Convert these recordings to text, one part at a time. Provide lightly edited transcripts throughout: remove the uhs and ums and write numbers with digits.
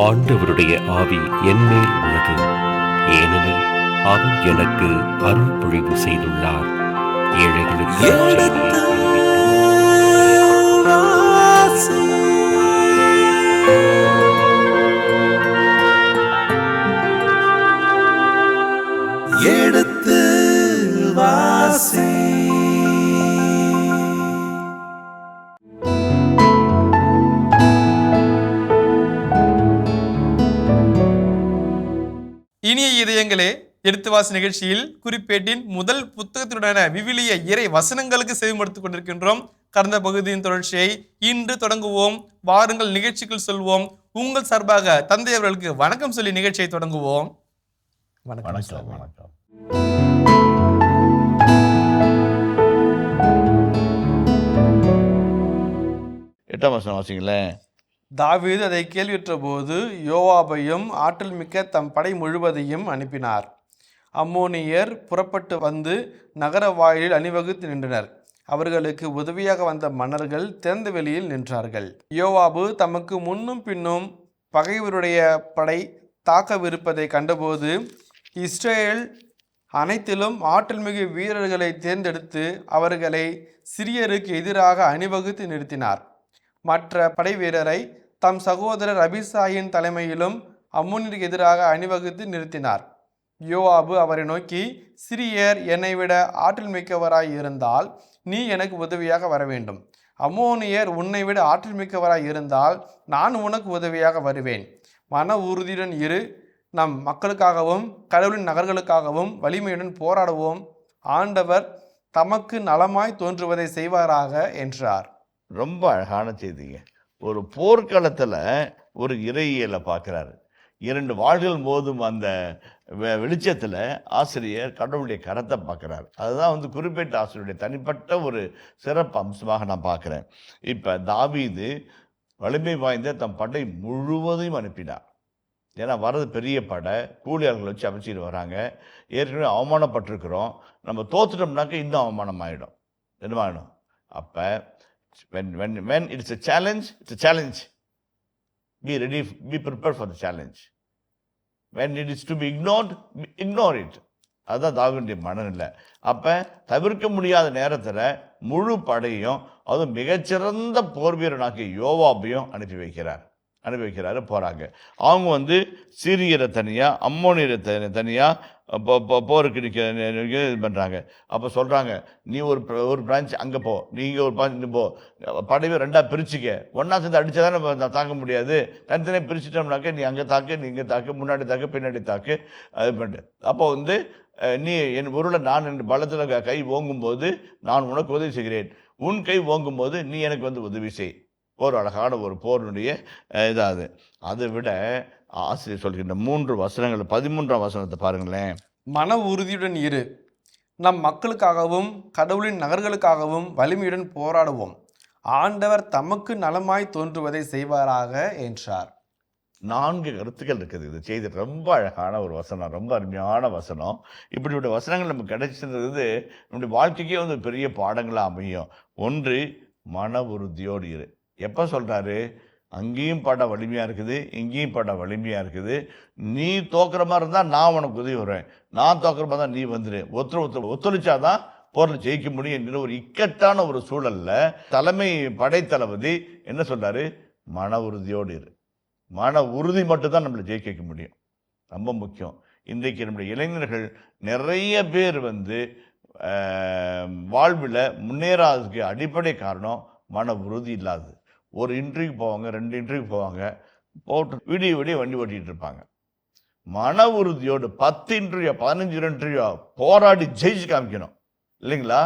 ஆண்டவருடைய ஆவி என்மேல் உள்ளது, ஏனெனில் அவர் எனக்கு அருள் பொழிவு செய்துள்ளார். ஏழைகளுக்கு எடுத்து வாசி. இனிய இதயங்களே, எடுத்துவாசி நிகழ்ச்சியில் குறிப்பேட்டின் முதல் புத்தகத்தினுடன விவிலிய இறை வசனங்களுக்கு செவிமடுத்துக் கொண்டிருக்கின்றோம். கடந்த பகுதியின் தொடர்ச்சியை இன்று தொடங்குவோம். வாருங்கள் நிகழ்ச்சிக்குள் சொல்வோம். உங்கள் சார்பாக தந்தை அவர்களுக்கு வணக்கம் சொல்லி நிகழ்ச்சியை தொடங்குவோம். வணக்கம். வணக்கம். எட்டாம் வசனம் வாசிங்களேன். தாவீது அதை கேள்வியுற்ற போது யோவாபையும் ஆற்றல் மிக்க தம் படை முழுவதையும் அனுப்பினார். அம்மோனியர் புறப்பட்டு வந்து நகர வாயிலில் அணிவகுத்து நின்றனர். அவர்களுக்கு உதவியாக வந்த மன்னர்கள் திறந்த வெளியில் நின்றார்கள். யோவாபு தமக்கு முன்னும் பின்னும் பகைவருடைய படை தாக்கவிருப்பதை கண்டபோது இஸ்ரேல் அனைத்திலும் ஆற்றல் மிகு வீரர்களை தேர்ந்தெடுத்து அவர்களை சிரியருக்கு எதிராக அணிவகுத்து நிறுத்தினார். மற்ற படை வீரரை தம் சகோதரர் அபிசாயின் தலைமையிலும் அம்மோனியருக்கு எதிராக அணிவகுத்து நிறுத்தினார். யோவாபு அவரை நோக்கி, சிரியர் என்னை விட ஆற்றல் மிக்கவராய் இருந்தால் நீ எனக்கு உதவியாக வர வேண்டும். அம்மோனியர் உன்னை விட ஆற்றல் மிக்கவராய் இருந்தால் நான் உனக்கு உதவியாக வருவேன். மன உறுதியுடன் இரு. நம் மக்களுக்காகவும் கடவுளின் நகர்களுக்காகவும் வலிமையுடன் போராடுவோம். ஆண்டவர் தமக்கு நலமாய் தோன்றுவதை செய்வாராக என்றார். ரொம்ப அழகான செய்திங்க. ஒரு போர்க்களத்தில் ஒரு இறையியலை பார்க்குறாரு. இரண்டு வாள்கள் மோதும் அந்த வெளிச்சத்தில் ஆசிரியர் கடவுளுடைய கரத்தை பார்க்குறாரு. அதுதான் குறிப்பிட்ட ஆசிரியருடைய தனிப்பட்ட ஒரு சிறப்பு அம்சமாக நான் பார்க்குறேன். இப்போ தாவீது வலிமை வாய்ந்த தம் படை முழுவதையும் அனுப்பினார். ஏன்னா வர்றது பெரிய படை, கூலியாளர்களை வச்சு அமைச்சிட்டு வராங்க. ஏற்கனவே அவமானப்பட்டிருக்கிறோம். நம்ம தோத்துட்டோம்னாக்க இன்னும் அவமானம் ஆகிடும். என்னமாயிடும்? அப்போ when it's a challenge, it's a challenge. Be ready, be prepared for the challenge. When it is to be ignored, ignore it. அதுதான் தாவீதுடைய மனநிலை. அப்போ தவிர்க்க முடியாத நேரத்தில் முழு படையும், அதுவும் மிகச்சிறந்த போர் வீரனாகிய யோவாபையும் அனுப்பி வைக்கிறாரு. போகிறாங்க. அவங்க சீரியரை தனியாக, அம்மோனியரை தனியாக போருக்கு இது பண்ணுறாங்க. அப்போ சொல்கிறாங்க, நீ ஒரு பிரான்ச் அங்கே போ, நீங்கள் ஒரு பிரான்ச் போ, படையை ரெண்டாக பிரிச்சுக்க. ஒன்றா சேர்ந்து அடித்தா தான் நம்ம தாக்க முடியாது. தனித்தனியாக பிரிச்சுட்டோம்னாக்க நீ அங்கே தாக்கு, நீ இங்கே தாக்கு, முன்னாடி தாக்கு, பின்னாடி தாக்கு, அது பண்ணிட்டு. அப்போ நீ என் பொருளை நான் என் பலத்தில் கை ஓங்கும்போது நான் உனக்கு உதவி செய்கிறேன். உன் கை ஓங்கும்போது நீ எனக்கு உதவி செய். ஒரு அழகான ஒரு போருடைய இதாது. அதை விட ஆசிரியர் சொல்கின்ற 3 வசனங்கள், 13ஆம் வசனத்தை பாருங்களேன். மன உறுதியுடன் இரு. நம் மக்களுக்காகவும் கடவுளின் நகர்களுக்காகவும் வலிமையுடன் போராடுவோம். ஆண்டவர் தமக்கு நலமாய் தோன்றுவதை செய்வாராக என்றார். 4 கருத்துக்கள் இருக்குது. இது செய்தி ரொம்ப அழகான ஒரு வசனம், ரொம்ப அருமையான வசனம். இப்படிப்பட்ட வசனங்கள் நமக்கு கிடைச்சிருந்தது நம்முடைய வாழ்க்கைக்கே பெரிய பாடங்களாக அமையும். ஒன்று, மன உறுதியோடு இரு. எப்போ சொல்கிறாரு? அங்கேயும் பட வலிமையாக இருக்குது, இங்கேயும் பட வலிமையாக இருக்குது. நீ தோக்குற மாதிரி இருந்தால் நான் உனக்கு உதவி வருவேன், நான் தோக்குற மாதிரி தான் நீ வந்துடு. ஒத்துழைச்சாதான் போரில் ஜெயிக்க முடியும் என்கிற ஒரு இக்கட்டான ஒரு சூழலில் தலைமை படைத்தளபதி என்ன சொல்கிறாரு? மன உறுதியோடு இரு. மன உறுதி மட்டும்தான் நம்மளை ஜெயிக்க வைக்க முடியும். ரொம்ப முக்கியம். இன்றைக்கு நம்முடைய இளைஞர்கள் நிறைய பேர் வாழ்வில் முன்னேறாததுக்கு அடிப்படை காரணம் மன உறுதி இல்லாது. ஒரு இன்டர்வியூக்கு போவாங்க, 2 இன்டர்வியூக்கு போவாங்க, போட்டு விடிய வண்டி ஓட்டிகிட்டு இருப்பாங்க. மன உறுதியோடு 10 இன்டர்வியூ 15 இன்டர்வியூ போராடி ஜெயிச்சு காமிக்கணும், இல்லைங்களா?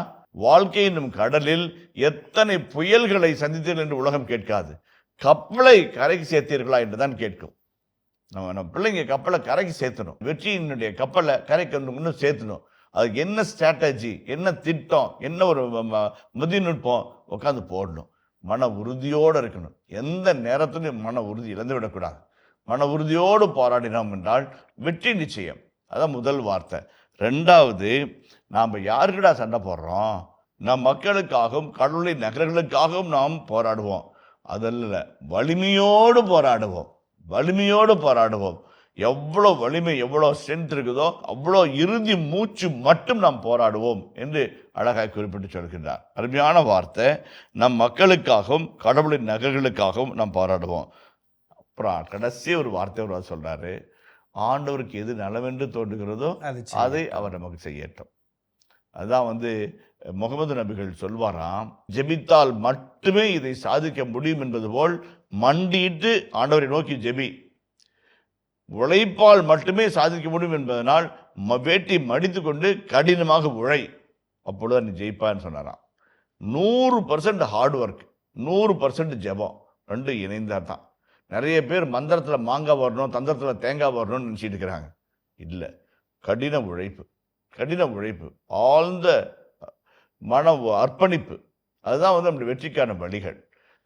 வாழ்க்கை என்னும் கடலில் எத்தனை புயல்களை சந்தித்தீர்கள் என்று உலகம் கேட்காது, கப்பலை கரைக்கு சேர்த்தீர்களா என்று தான் கேட்கும். நம்ம பிள்ளைங்க கப்பலை கரைக்கு சேர்த்தணும், வெற்றியினுடைய கப்பலை கரைக்கு இன்னும் சேர்த்தணும். அதுக்கு என்ன ஸ்ட்ராட்டஜி, என்ன திட்டம், என்ன ஒரு மதிநுட்பம் உட்காந்து போடணும். மன உறுதியோடு இருக்கணும். எந்த நேரத்திலும் மன உறுதி இழந்து விடக்கூடாது. மன உறுதியோடு போராடினோம் என்றால் வெற்றி நிச்சயம். அதான் முதல் வார்த்தை. 2வது, நாம் யாருக்கிட்ட சண்டை போடுறோம்? நம் மக்களுக்காகவும் கடவுளின் நகர்களுக்காகவும் நாம் போராடுவோம். அதல்ல, வலிமையோடு போராடுவோம். வலிமையோடு போராடுவோம். எவ்வளோ வலிமை, எவ்வளோ ஸ்ட்ரென்த் இருக்குதோ அவ்வளோ இறுதி மூச்சு மட்டும் நாம் போராடுவோம் என்று அழகாய் குறிப்பிட்டு சொல்கின்றார். அருமையான வார்த்தை. நம் மக்களுக்காகவும் கடவுளின் நகர்களுக்காகவும் நாம் போராடுவோம். அப்புறம் கடைசி ஒரு வார்த்தை ஒரு சொல்றாரு, ஆண்டவருக்கு எது நலவென்று தோன்றுகிறதோ அதை அவர் நமக்கு செய்யட்டும். அதுதான் முகமது நபிகள் சொல்வாராம், ஜெபித்தால் மட்டுமே இதை சாதிக்க முடியும் என்பது போல் மண்டியிட்டு ஆண்டவரை நோக்கி ஜெபி, உழைப்பால் மட்டுமே சாதிக்க முடியும் என்பதனால் வேட்டி மடித்து கொண்டு கடினமாக உழை, அப்பொழுது நீ ஜெயிப்பான்னு சொன்னாராம். 100% ஹார்ட் ஒர்க், 100% ஜெபம், ரெண்டும் இணைந்தா தான். நிறைய பேர் மந்திரத்தில் மாங்காய் வரணும், தந்திரத்தில் தேங்காய் வரணும்னு நினச்சிட்டு இருக்கிறாங்க. இல்லை, கடின உழைப்பு, கடின உழைப்பு, ஆழ்ந்த மன அர்ப்பணிப்பு, அதுதான் நம்முடைய வெற்றிக்கான வழிகள்.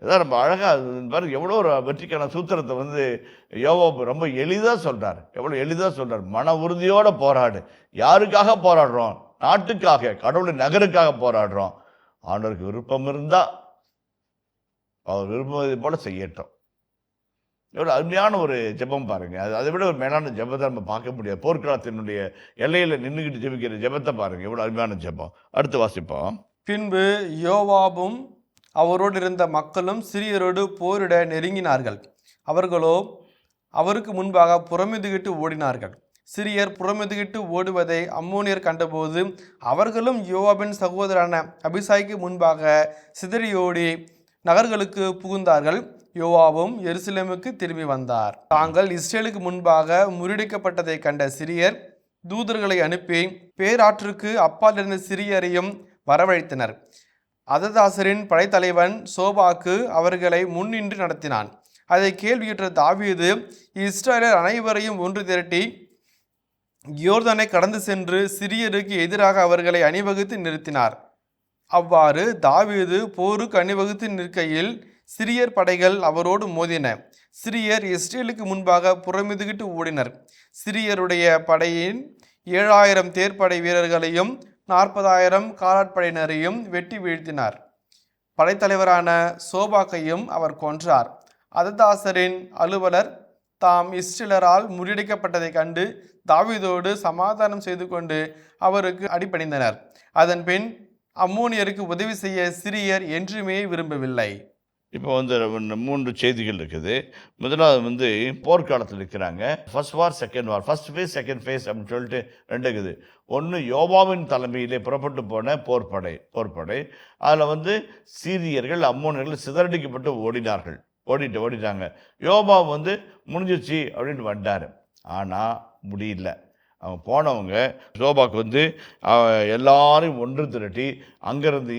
இதான் நம்ம அழகாக பாருங்க, எவ்வளோ ஒரு வெற்றிக்கான சூத்திரத்தை யோவாபு ரொம்ப எளிதாக சொல்கிறார். எவ்வளோ எளிதாக சொல்கிறார். மன உறுதியோடு போராடு. யாருக்காக போராடுறோம்? நாட்டுக்காக, கடவுளின் நகருக்காக போராடுறோம். ஆண்டவருக்கு விருப்பம் இருந்தால் அவர் விரும்புவதை போல செய்யட்டும். எவ்வளோ அருமையான ஒரு ஜெபம் பாருங்க. அதை விட ஒரு மேலான ஜெபத்தை நம்ம பார்க்க முடியாது. போர்க்களத்தினுடைய எல்லையில் நின்றுக்கிட்டு ஜெபிக்கிற ஜெபத்தை பாருங்க, எவ்வளோ அருமையான ஜெபம். அடுத்து வாசிப்போம். பின்பு யோவாபும் அவரோடு இருந்த மக்களும் சிரியரோடு போரிட நெருங்கினார்கள். அவர்களோ அவருக்கு முன்பாக புறமிதுகிட்டு ஓடினார்கள். சிரியர் புறமிதுகிட்டு ஓடுவதை அம்மோனியர் கண்டபோது அவர்களும் யோவாபின் சகோதரரான அபிசாய்க்கு முன்பாக சிதறியோடி நகர்களுக்கு புகுந்தார்கள். யோவாபும் எருசலேமுக்கு திரும்பி வந்தார். தாங்கள் இஸ்ரேலுக்கு முன்பாக முறியடிக்கப்பட்டதை கண்ட சிரியர் தூதர்களை அனுப்பி பேராற்றுக்கு அப்பால் இருந்த சிரியரையும் வரவழைத்தனர். அததாசரின் படைத்தலைவன் சோபாக்கு அவர்களை முன்னின்று நடத்தினான். அதை கேள்வியுற்ற தாவீது இஸ்ரேலர் அனைவரையும் ஒன்று திரட்டி யோர்தானை கடந்து சென்று சிரியருக்கு எதிராக அவர்களை அணிவகுத்து நிறுத்தினார். அவ்வாறு தாவீது போருக்கு அணிவகுத்து நிற்கையில் சிரியர் படைகள் அவரோடு மோதின. சிரியர் இஸ்ரேலுக்கு முன்பாக புறமிதுகிட்டு ஓடினர். சிரியருடைய படையின் 7000 தேர்ப்படை வீரர்களையும் 40,000 காலாட்படையினரையும் வெட்டி வீழ்த்தினார். படைத்தலைவரான சோபாக்கையும் அவர் கொன்றார். அததாசரின் அலுவலர் தாம் இஸ்ரேலரால் முறியடிக்கப்பட்டதை கண்டு தாவீதோடு சமாதானம் செய்து கொண்டு அவருக்கு அடிபணிந்தனர். அதன் பின் அம்மோனியருக்கு உதவி செய்ய சிரியர் என்றுமே விரும்பவில்லை. இப்போ 3 செய்திகள் இருக்குது. முதலாவது போர்க்காலத்தில் இருக்கிறாங்க. ஃபர்ஸ்ட் வார், செகண்ட் வார். ஃபர்ஸ்ட் ஃபேஸ், செகண்ட் ஃபேஸ் அப்படின்னு சொல்லிட்டு 2 இருக்குது. ஒன்று யோவாவின் தலைமையிலே புறப்பட்டு போன போர்ப்படை. அதில் சீரியர்கள் அம்மோனியர்கள் சிதறடிக்கப்பட்டு ஓடிட்டாங்க. யோபா முடிஞ்சிச்சு அப்படின்ட்டு வந்துட்டார். ஆனால் முடியல. அவங்க போனவங்க யோபாவுக்கு எல்லாரையும் ஒன்று திரட்டி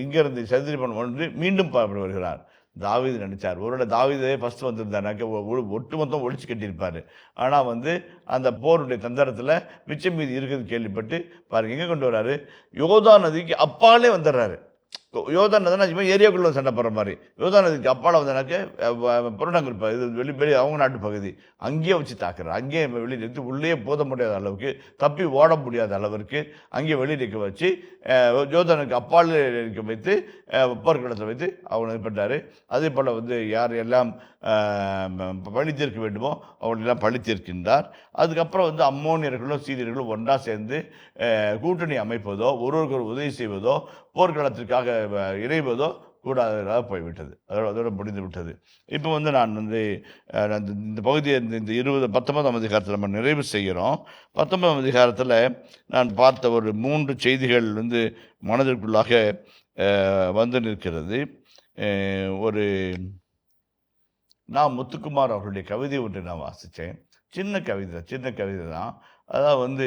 இங்கேருந்து சதுரி பண்ண மீண்டும் வருகிறார். தாவீது நினைச்சார், ஒருவேளை தாவீதே ஃபர்ஸ்ட் வந்திருந்தாருனாக்க ஒட்டுமொத்தம் ஒழிச்சு கட்டியிருப்பார். ஆனால் அந்த போருடைய தந்திரத்தில் மிச்சம் மீதி இருக்குதுன்னு கேள்விப்பட்டு பாருங்க எங்கே கொண்டு வர்றாரு, யோர்தான் நதிக்கு அப்பாலே வந்துடுறாரு. யோர்தான் நதினா ஏரியாக்குள்ளே சண்டை போடுற மாதிரி. யோர்தான் நதிக்கு அப்பால் வந்தனாக்க புறநகர் வெளி அவங்க நாட்டு பகுதி, அங்கேயே வச்சு தாக்குறாரு. அங்கேயே வெளியே நிறுத்தி உள்ளே போத முடியாத அளவுக்கு, தப்பி ஓட முடியாத அளவிற்கு அங்கேயே வெளியே நிற்க வச்சு யோர்தானுக்கு அப்பால் நிற்க வைத்து போர்க்களத்தை வைத்து அவங்க இது பண்ணுறாரு. அதே போல் யார் எல்லாம் பழி தீர்க்க வேண்டுமோ அவங்களெல்லாம் பழி தீர்க்கின்றார். அதுக்கப்புறம் அம்மோனியர்களும் சீரியர்களும் ஒன்றாக சேர்ந்து கூட்டணி அமைப்பதோ, ஒருவருக்கு உதவி செய்வதோ, போர்க்களத்திற்காக இணைவதோ கூடாததாக போய்விட்டது. அதோட முடிந்து விட்டது. இப்போ நான் இந்த பகுதியை இந்த 19ஆம் அதிகாரத்தில் நம்ம நிறைவு செய்கிறோம். 19ஆம் அதிகாரத்தில் நான் பார்த்த ஒரு 3 செய்திகள் மனதிற்குள்ளாக நிற்கிறது. நான் முத்துக்குமார் அவர்களுடைய கவிதை ஒன்று நான் வாசித்தேன். சின்ன கவிதை தான். அதாவது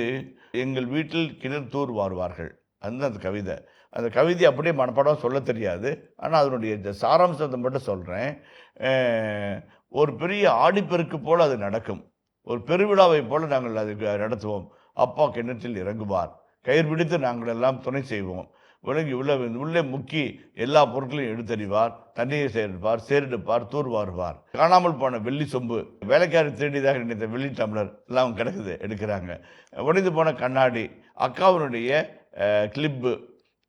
எங்கள் வீட்டில் கிணறு தூர் வாருவார்கள், அந்த கவிதை. அந்த கவிதை அப்படியே மனப்பாடம் சொல்ல தெரியாது. ஆனால் அதனுடைய சாராம்சத்தை மட்டும் சொல்கிறேன். ஒரு பெரிய ஆடிப்பெருக்கு போல் அது நடக்கும். ஒரு பெருவிழாவை போல் நாங்கள் அதுக்கு நடத்துவோம். அப்பா கிணற்றில் இறங்குவார், கயிறு பிடித்து நாங்கள் எல்லாம் துணை செய்வோம். விலங்கி உள்ளே முக்கி எல்லா பொருட்களையும் எடுத்தறிவார், தண்ணீரை சேரெடுப்பார், தூர் வாருவார். காணாமல் போன வெள்ளி சொம்பு, வேலைக்காரி திருடிதாக நினைத்த வெள்ளி டம்ளர் எல்லாம் கிடக்குது, எடுக்கிறாங்க. உடைந்து போன கண்ணாடி, அக்காவினுடைய கிளிப்பு,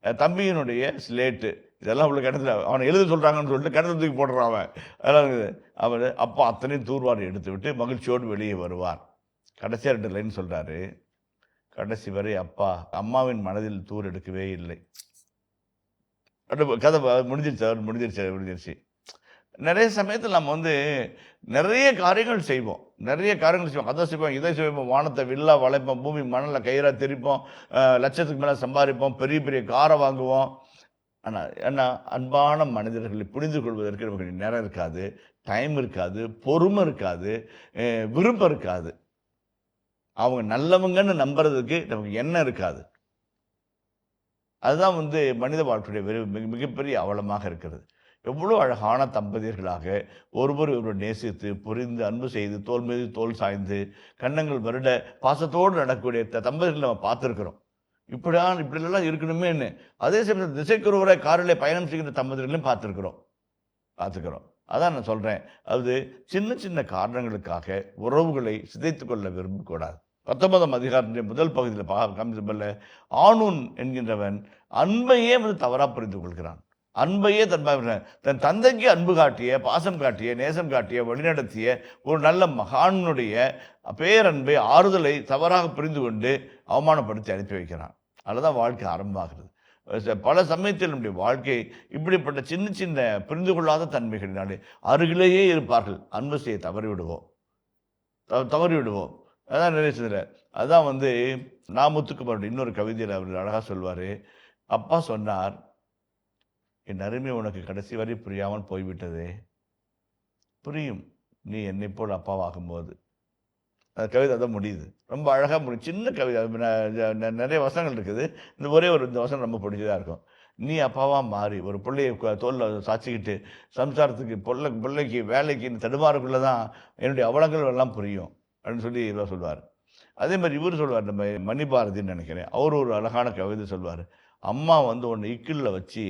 தம்பியினுடைய ஸ்லேட்டு, இதெல்லாம் அவ்வளோ கிணத்துல அவனை எழுத சொல்கிறாங்கன்னு சொல்லிட்டு கிணத்துல தூக்கி போடுறான் அவன். அதெல்லாம் இருக்குது. அவர் அப்பா அத்தனையும் தூர்வாரி எடுத்து விட்டு மகிழ்ச்சியோடு வெளியே வருவார். கடைசியாக 2 லைன் சொல்கிறாரு. கடைசி வரை அப்பா அம்மாவின் மனதில் தூர் எடுக்கவே இல்லை. கதை முடிஞ்சிருச்சு. நிறைய சமயத்தில் நம்ம நிறைய காரியங்கள் செய்வோம். அதை செய்வோம், இதை செய்வோம், வானத்தை வில்லா வளைப்போம், பூமி மணலில் கயிறாக திரிப்போம், லட்சத்துக்கு மேலே சம்பாதிப்போம், பெரிய பெரிய காரை வாங்குவோம். ஆனால் ஏன்னா அன்பான மனிதர்களை புரிந்து கொள்வதற்கு நமக்கு நேரம் இருக்காது, டைம் இருக்காது, பொறுமை இருக்காது, விருப்பம் இருக்காது. அவங்க நல்லவங்கன்னு நம்புறதுக்கு நமக்கு எண்ணம் இருக்காது. அதுதான் மனித வாழ்க்கையுடைய மிகப்பெரிய அவலமாக இருக்கிறது. எவ்வளோ அழகான தம்பதியர்களாக ஒருவர் நேசித்து புரிந்து அன்பு செய்து தோல் மீது தோல் சாய்ந்து கன்னங்கள் வருட பாசத்தோடு நடக்கக்கூடிய தம்பதியர்கள் நம்ம பார்த்துருக்குறோம். இப்படிலாம் இருக்கணுமேன்னு. அதே சமயத்தில் திசைக்குருவரை காரிலே பயணம் செய்கிற தம்பதியர்களையும் பார்த்துக்கிறோம். அதான் நான் சொல்கிறேன். அது சின்ன சின்ன காரணங்களுக்காக உறவுகளை சிதைத்து கொள்ள விரும்பக்கூடாது. 19ஆம் அதிகாரத்தின் முதல் பகுதியில் காமிச்சபல்ல ஆனூன் என்கின்றவன் அன்பையே தவறாக புரிந்து கொள்கிறான். அன்பையே தன் தந்தைக்கு அன்பு காட்டிய, பாசம் காட்டிய, நேசம் காட்டிய, வழிநடத்திய ஒரு நல்ல மகானுடைய பேரன்பை, ஆறுதலை தவறாக புரிந்து கொண்டு அவமானப்படுத்தி அனுப்பி வைக்கிறான். அதுதான் வாழ்க்கை ஆரம்பமாகிறது. பல சமயத்தில் நம்முடைய வாழ்க்கை இப்படிப்பட்ட சின்ன சின்ன புரிந்து கொள்ளாத தன்மைகளினாலே அருகிலேயே இருப்பார்கள். அன்பு செய்ய தவறிவிடுவோம். அதான் நிறைய அதான் நாமுத்துக்குமாரோட இன்னொரு கவிதையில் அவர் அழகாக சொல்வார். அப்பா சொன்னார், என் அருமை உனக்கு கடைசி வரை புரியாமல் போய்விட்டதே, புரியும் நீ என்னை போல் அப்பாவாகும்போது. அந்த கவிதை தான் முடியுது. ரொம்ப அழகாக முடியும். சின்ன கவிதை, நிறைய வசனங்கள் இருக்குது. இந்த வசனம் ரொம்ப பிடிச்சதாக இருக்கும். நீ அப்பாவாக மாறி ஒரு பிள்ளையை தோலில் சாச்சிக்கிட்டு சம்சாரத்துக்கு பிள்ளைக்கு வேலைக்கு தடுமாறுக்குள்ளே தான் என்னுடைய அவலங்கள் எல்லாம் புரியும் அப்படின்னு சொல்லி இவர் சொல்வார். அதே மாதிரி இவர் சொல்வார், நம்ம மணிபாரதின்னு நினைக்கிறேன், அவர் ஒரு அழகான கவிதை சொல்வார். அம்மா உன்னை இக்கிளில் வச்சு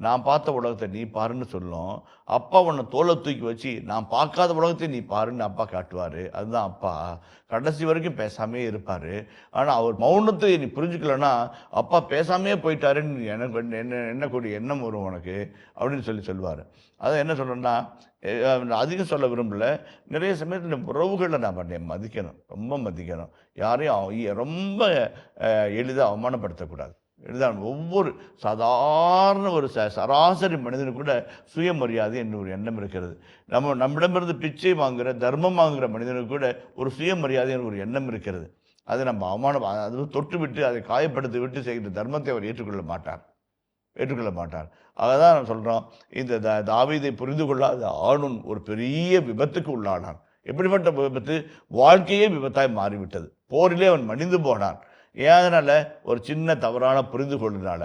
நான் பார்த்த உலகத்தை நீ பாருன்னு சொல்லும். அப்பா உன்னை தோலை தூக்கி வச்சு நான் பார்க்காத உலகத்தை நீ பாருன்னு அப்பா காட்டுவார். அதுதான் அப்பா. கடைசி வரைக்கும் பேசாமே இருப்பார். ஆனால் அவர் மௌனத்தை நீ புரிஞ்சுக்கலன்னா அப்பா பேசாமே போயிட்டாருன்னு எனக்கு எண்ணக்கூடிய எண்ணம் வரும் உனக்கு அப்படின்னு சொல்லுவார். அதை என்ன சொல்கிறேன்னா, அதிகம் சொல்ல விரும்பல, நிறைய சமயத்தில் உறவுகளை நாம் மதிக்கணும், ரொம்ப மதிக்கணும். யாரையும் ரொம்ப எளிதாக அவமானப்படுத்தக்கூடாது. ஒவ்வொரு சாதாரண ஒரு சராசரி மனிதனுக்கு கூட சுயமரியாதை என்ற ஒரு எண்ணம் இருக்கிறது. நம்மிடமிருந்து பிச்சை வாங்குகிற, தர்மம் வாங்குகிற மனிதனுக்கு கூட ஒரு சுயமரியாதை என்ற ஒரு எண்ணம் இருக்கிறது. அதை நம்ம அது தொட்டு விட்டு அதை காயப்படுத்தி விட்டு செய்கிற தர்மத்தை அவர் ஏற்றுக்கொள்ள மாட்டார். அதுதான் நான் சொல்கிறோம், இந்த தாவீதை புரிந்து கொள்ளாத ஆணுன் ஒரு பெரிய விபத்துக்கு உள்ளானான். எப்படிப்பட்ட விபத்து? வாழ்க்கையே விபத்தாய் மாறிவிட்டது. போரிலே அவன் மடிந்து போனான். ஏதனால? ஒரு சின்ன தவறான புரிந்து கொள்ளுனால.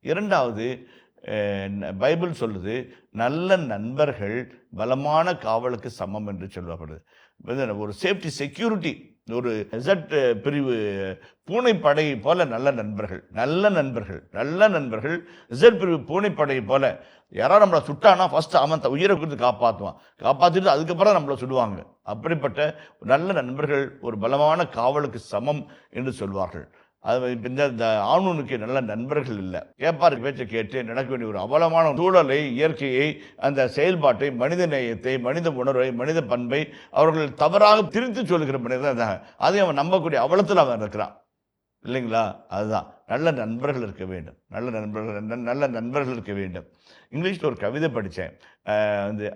இரண்டாவது, பைபிள் சொல்லுது, நல்ல நண்பர்கள் பலமான காவலுக்கு சமம் என்று சொல்லப்படுது. ஒரு சேஃப்டி, செக்யூரிட்டி, ஒரு எசட் பிரிவு பூனைப்படை போல நல்ல நண்பர்கள் எசட் பிரிவு பூனைப்படை போல. யாராவது நம்மளை சுட்டானா ஃபர்ஸ்ட் அவன் உயிரை கொடுத்து காப்பாற்றிட்டு அதுக்கப்புறம் நம்மளை சுடுவாங்க. அப்படிப்பட்ட நல்ல நண்பர்கள் ஒரு பலமான காவலுக்கு சமம் என்று சொல்வார்கள். அது இந்த ஆணுனுக்கு நல்ல நண்பர்கள் இல்லை. கேட்பாரு பேச்சை கேட்டு நடக்க வேண்டிய ஒரு அவலமான சூழலை, இயற்கையை, அந்த செயல்பாட்டை, மனித நேயத்தை, மனித உணர்வை, மனித பண்பை அவர்கள் தவறாக திரித்து சொல்லுகிற மனிதன் தான். அதையும் அவன் நம்பக்கூடிய அவலத்தில் அவன் இருக்கிறான், இல்லைங்களா? அதுதான் நல்ல நண்பர்கள் இருக்க வேண்டும். நல்ல நண்பர்கள் இருக்க வேண்டும். இங்கிலீஷில் ஒரு கவிதை படித்தேன்.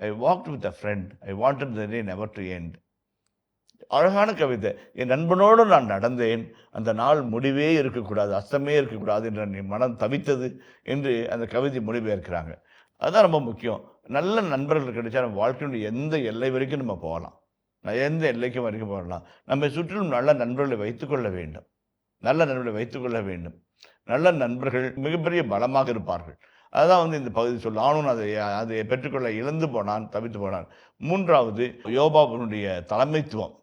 ஐ walked with a friend, I wanted the day never to end. அழகான கவிதை. என் நண்பனோடு நான் நடந்தேன், அந்த நாள் முடிவே இருக்கக்கூடாது, அஸ்தமே இருக்கக்கூடாது என்று என் மனம் தவித்தது என்று அந்த கவிதை மொழிபெயர்க்கிறாங்க. அதுதான் ரொம்ப முக்கியம். நல்ல நண்பர்கள் கிடைச்சா நம்ம வாழ்க்கையினுடைய எந்த எல்லை வரைக்கும் நம்ம போகலாம், எந்த எல்லைக்கும் வரைக்கும் போகலாம். நம்மை சுற்றிலும் நல்ல நண்பர்களை வைத்துக்கொள்ள வேண்டும். நல்ல நண்பர்கள் மிகப்பெரிய பலமாக இருப்பார்கள். அதுதான் இந்த பகுதி சொல்ல. ஆணும் அதை பெற்றுக்கொள்ள இழந்து போனான், தவித்து போனான். மூன்றாவது, யோபாவினுடைய தலைமைத்துவம்.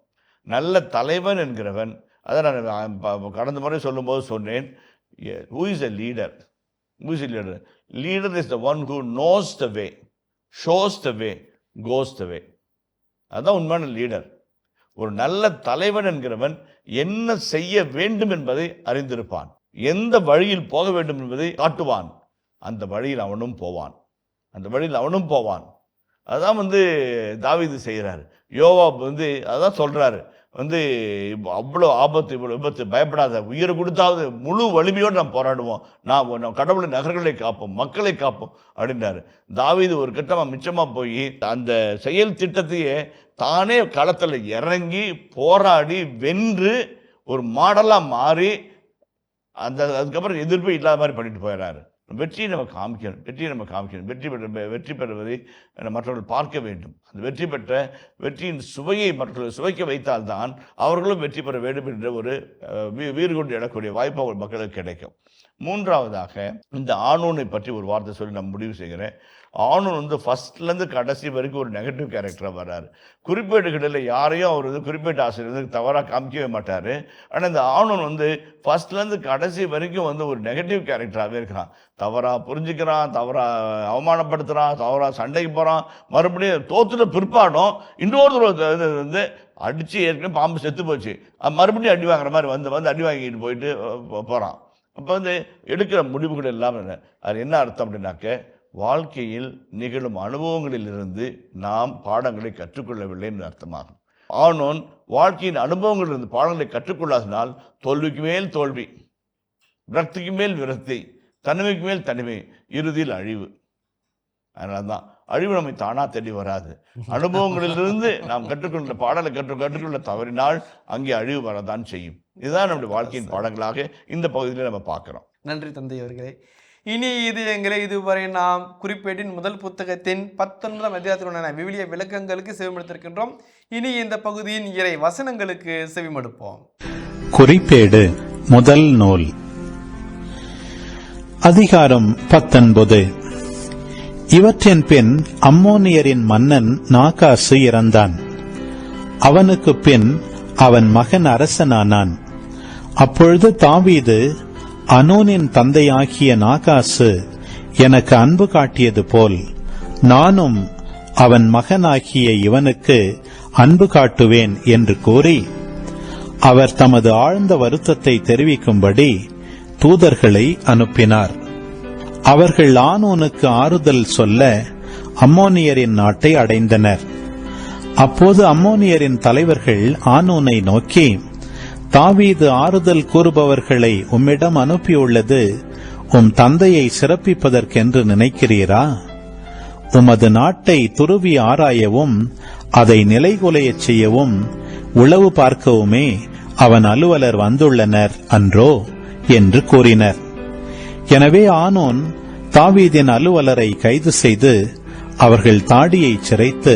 நல்ல தலைவன் என்கிறவன், அதை நான் கடந்த முறை சொல்லும்போது சொன்னேன், who is a leader? Leader is the one who knows the way, shows the way, goes the way. அதுதான் உண்மையான லீடர். ஒரு நல்ல தலைவன் என்கிறவன் என்ன செய்ய வேண்டும் என்பதை அறிந்திருப்பான், எந்த வழியில் போக வேண்டும் என்பதை காட்டுவான். அந்த வழியில் அவனும் போவான். அதான் தாவீது செய்கிறாரு. யோவாப் அதான் சொல்கிறாரு, அவ்வளோ ஆபத்து, இவ்வளோ விபத்து, பயப்படாத, உயிரை கொடுத்தாவது முழு வலிமையோடு நாம் போராடுவோம், நாம் கடவுளின் நகர்களை காப்போம், மக்களை காப்போம் அப்படின்றாரு. தாவீது ஒரு கட்டமாக மிச்சமாக போய் அந்த செயல் திட்டத்தையே தானே களத்தில் இறங்கி போராடி வென்று ஒரு மாடலாக மாறி அதுக்கப்புறம் எதிர்ப்பே இல்லாத மாதிரி பண்ணிட்டு போயிடறாரு. வெற்றியை நம்ம காமிக்கணும். வெற்றி பெறுவதை மற்றவர்கள் பார்க்க வேண்டும். அந்த வெற்றியின் சுவையை மற்றவர்கள் சுவைக்க வைத்தால்தான் அவர்களும் வெற்றி பெற வேண்டும் என்ற ஒரு வீறு கொண்டு எழக்கூடிய வாய்ப்பு அவர் மக்களுக்கு கிடைக்கும். மூன்றாவதாக இந்த ஆனூனை பற்றி ஒரு வார்த்தை சொல்லி நான் முடிவு செய்கிறேன். ஆனூன் ஃபர்ஸ்ட்லேருந்து கடைசி வரைக்கும் ஒரு நெகட்டிவ் கேரக்டராக வர்றாரு. குறிப்பேடுகளில் யாரையும் அவர் குறிப்பேட்டு ஆசிரியர் தவறாக காமிக்கவே மாட்டார். ஆனால் இந்த ஆனூன் ஃபர்ஸ்ட்லேருந்து கடைசி வரைக்கும் ஒரு நெகட்டிவ் கேரக்டராகவே இருக்கிறான். தவறாக புரிஞ்சுக்கிறான், தவறாக அவமானப்படுத்துகிறான், தவறாக சண்டைக்கு போகிறான். மறுபடியும் தோற்றுல பிற்பாடும் இன்னொருத்தர் அடித்து ஏற்கனவே பாம்பு செத்து போச்சு, மறுபடியும் அடி வாங்குற மாதிரி அடி வாங்கிட்டு போயிட்டு போகிறான். அப்போ எடுக்கிற முடிவுகள் எல்லாம் அது என்ன அர்த்தம் அப்படின்னாக்க, வாழ்க்கையில் நிகழும் அனுபவங்களிலிருந்து நாம் பாடங்களை கற்றுக்கொள்ளவில்லை என்று அர்த்தமாகும். ஆனோன் வாழ்க்கையின் அனுபவங்களிலிருந்து பாடங்களை கற்றுக்கொள்ளாதனால் தோல்விக்கு மேல் தோல்வி, விரக்திக்கு மேல் விரக்தி, தனிமைக்கு மேல் தனிமை, இறுதியில் அழிவு. அதனால தான் அழிவு நம்மை தானா தேடி வராது. அனுபவங்களிலிருந்து நாம் கற்றுக்கொண்ட பாடலை கற்றுக்கொள்ள தவறினால் அங்கே அழிவு வரதான் செய்யும். இதுதான் நம்முடைய வாழ்க்கையின் பாடங்களாக இந்த பகுதியில் நம்ம பார்க்கிறோம். நன்றி தந்தை அவர்களே. இனி இது இதுவரை நாம் குறிப்பேட்டின் முதல் புத்தகத்தின் 19ஆம் அத்தியாயத்திலுள்ள விவிலிய விளக்கங்களுக்கு செவிமடுத்திருக்கின்றோம். இனி இந்த பகுதியின் இறை வசனங்களுக்கு செவிமடுப்போம். குறிப்பேடு முதல் நூல், அதிகாரம் 19. இவற்றின் பின் அம்மோனியரின் மன்னன் நாகாசு இறந்தான். அவனுக்கு பின் அவன் மகன் அரசனானான். அப்பொழுது தாவீது, அனூனின் தந்தையாகிய நாகாசு எனக்கு அன்பு காட்டியது போல் நானும் அவன் மகனாகிய இவனுக்கு அன்பு காட்டுவேன் என்று கூறி, அவர் தமது ஆழ்ந்த வருத்தத்தை தெரிவிக்கும்படி தூதர்களை அனுப்பினார். அவர்கள் ஆனூனுக்கு ஆறுதல் சொல்ல அம்மோனியரின் நாட்டை அடைந்தனர். அப்போது அம்மோனியரின் தலைவர்கள் ஆனூனை நோக்கி, தாவீது ஆறுதல் கூறுபவர்களை உம்மிடம் அனுப்பியுள்ளது உம் தந்தையை சிறப்பிப்பதற்கென்று நினைக்கிறீரா? உமது நாட்டை துருவி ஆராயவும் அதை நிலைகுலையச் செய்யவும் உளவு பார்க்கவுமே அவன் அலுவலர் வந்துள்ளனர் அன்றோ என்று கூறினர். எனவே ஆனூன் தாவீதின் அலுவலரை கைது செய்து அவர்கள் தாடியை சிரைத்து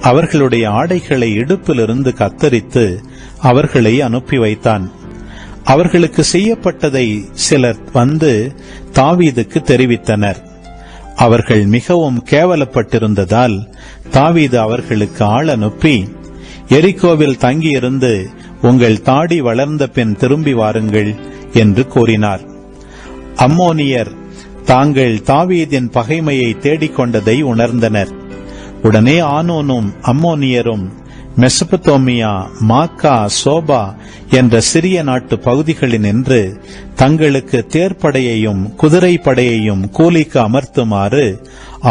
அவர்களுடைய ஆடைகளை இடுப்பிலிருந்து கத்தரித்து அவர்களை அனுப்பி வைத்தான். அவர்களுக்கு செய்யப்பட்டதை சிலர் வந்து தாவீதுக்கு தெரிவித்தனர். அவர்கள் மிகவும் கேவலப்பட்டிருந்ததால் தாவீது அவர்களுக்கு ஆள் அனுப்பி, எரிகோவில் தங்கியிருந்து உங்கள் தாடி வளர்ந்த பின் திரும்பி வாருங்கள் என்று கூறினார். அம்மோனியர் தாங்கள் தாவீதின் பகைமையை தேடிக்கொண்டதை உணர்ந்தனர். உடனே ஆனூனும் அம்மோனியரும் மெசபத்தோமியா, மாக்கா, சோபா என்ற சிறிய நாட்டு பகுதிகளினின்று தங்களுக்கு தேர்ப்படையையும் குதிரை படையையும் கூலிக்கு அமர்த்துமாறு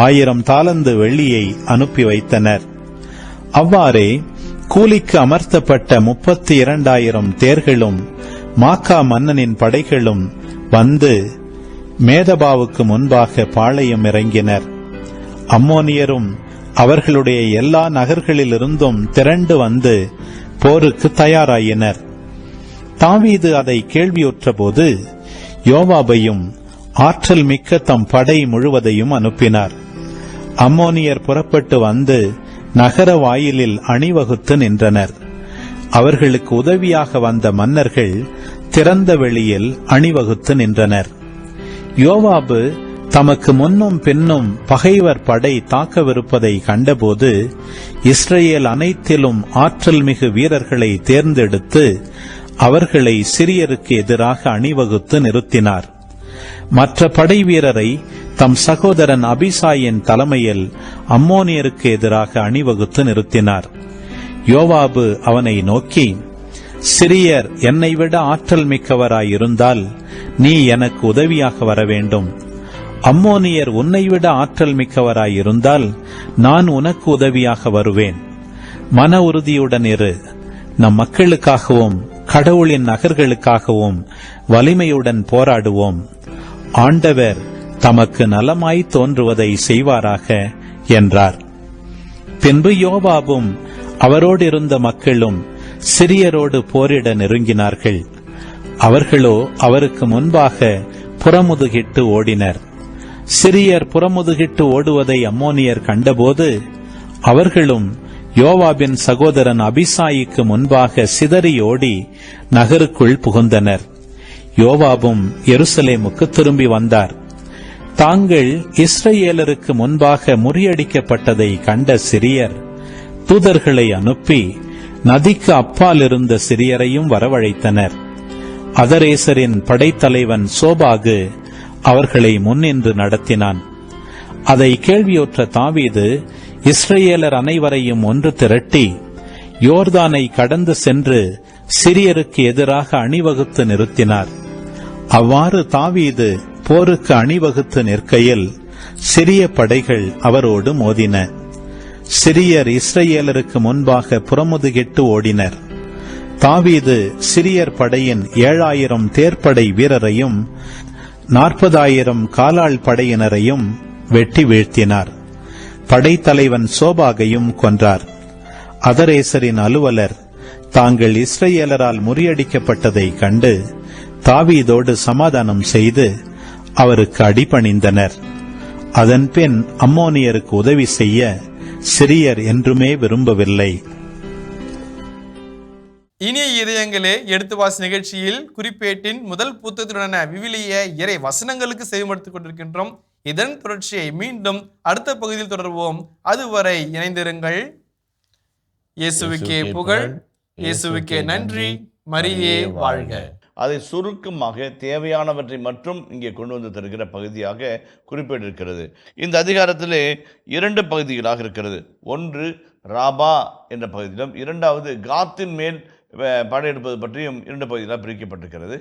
1000 தாலந்து வெள்ளியை அனுப்பி வைத்தனர். அவ்வாறே கூலிக்கு அமர்த்தப்பட்ட 32,000 தேர்களும் மாக்கா மன்னனின் படைகளும் வந்து மேதபாவுக்கு முன்பாக பாளையம் இறங்கினர். அம்மோனியரும் அவர்களுடைய எல்லா நகர்களிலிருந்தும் திரண்டு வந்து போருக்கு தயாராயினர். தாவீது அதை கேள்வியுற்ற போது யோவாபையும் ஆற்றல் மிக்க தம் படை முழுவதையும் அனுப்பினார். அம்மோனியர் புறப்பட்டு வந்து நகர வாயிலில் அணிவகுத்து நின்றனர். அவர்களுக்கு உதவியாக வந்த மன்னர்கள் திறந்த வெளியில் அணிவகுத்து நின்றனர். யோவாபு தமக்கு முன்னும் பின்னும் பகைவர் படை தாக்கவிருப்பதை கண்டபோது இஸ்ரேல் அனைத்திலும் ஆற்றல் மிகு வீரர்களை தேர்ந்தெடுத்து அவர்களை சிரியருக்கு எதிராக அணிவகுத்து நிறுத்தினார். மற்ற படை வீரரை தம் சகோதரன் அபிசாயின் தலைமையில் அம்மோனியருக்கு எதிராக அணிவகுத்து நிறுத்தினார். யோவாபு அவனை நோக்கி, சிரியர் என்னை விட ஆற்றல் மிக்கவராயிருந்தால் நீ எனக்கு உதவியாக வர வேண்டும். அம்மோனியர் உன்னைவிட ஆற்றல் மிக்கவராயிருந்தால் நான் உனக்கு உதவியாக வருவேன். மன உறுதியுடன் இரு. நம் மக்களுக்காகவும் கடவுளின் நகர்களுக்காகவும் வலிமையுடன் போராடுவோம். ஆண்டவர் தமக்கு நலமாய் தோன்றுவதை செய்வாராக என்றார். பின்பு யோவாபும் அவரோடு இருந்த மக்களும் சிரியரோடு போரிட நெருங்கினார்கள். அவர்களோ அவருக்கு முன்பாக புறமுதுகிட்டு ஓடினர். சிரியர் புறமுதுகிட்டு ஓடுவதை அம்மோனியர் கண்டபோது அவர்களும் யோவாபின் சகோதரன் அபிசாயிக்கு முன்பாக சிதறி ஓடி நகருக்குள் புகுந்தனர். யோவாபும் எருசலேமுக்கு திரும்பி வந்தார். தாங்கள் இஸ்ரவேலருக்கு முன்பாக முறியடிக்கப்பட்டதை கண்ட சிரியர் தூதர்களை அனுப்பி நதிக்கு அப்பால் இருந்த சிரியரையும் வரவழைத்தனர். அதரேசரின் படைத்தலைவன் சோபாகு அவர்களை முன்னின்று நடத்தினான். அதை கேள்வியுற்ற தாவீது இஸ்ரவேலர் அனைவரையும் ஒன்று திரட்டி யோர்தானை கடந்து சென்று சிரியருக்கு எதிராக அணிவகுத்து நிறுத்தினார். அவ்வாறு தாவீது போருக்கு அணிவகுத்து நிற்கையில் சிரிய படைகள் அவரோடு மோதின. சிரியர் இஸ்ரவேலருக்கு முன்பாக புறமுதுகிட்டு ஓடினர். தாவீது சிரியர் படையின் 7000 தேர்ப்படை வீரரையும் 40,000 காலாள் படையினரையும் வெட்டி வீழ்த்தினார். படைத்தலைவன் சோபாகையும் கொன்றார். அதரேசரின் அலுவலர் தாங்கள் இஸ்ரவேலரால் முறியடிக்கப்பட்டதை கண்டு தாவீதோடு சமாதானம் செய்து அவருக்கு அடிபணிந்தனர். அதன்பின் அம்மோனியருக்கு உதவி செய்ய சிரியர் என்றுமே விரும்பவில்லை. இனிய இதயங்களே, எடுத்து வாசி நிகழ்ச்சியில் குறிப்பேட்டின் முதல் புத்தகத்துடனான விவிலிய இறை வசனங்களுக்கு செவிமடுத்துக் கொண்டிருக்கின்றோம். இதன் தொடர்ச்சியை மீண்டும் அடுத்த பகுதியில் தொடர்வோம். அதுவரை இணைந்திருங்கள். இயேசுவுக்கே புகழ், இயேசுவுக்கே நன்றி, மரியே வாழ்க. அதை சுருக்கமாக தேவையானவற்றை மட்டும் இங்கே கொண்டு வந்து தருகிற பகுதியாக குறிப்பிட்டிருக்கிறது. இந்த அதிகாரத்திலே 2 பகுதிகளாக இருக்கிறது. ஒன்று ராபா என்ற பகுதியிலும், இரண்டாவது காத்தின் மேல் படையெடுப்பது பற்றியும் 2 பகுதிகளாக பிரிக்கப்பட்டிருக்கிறது.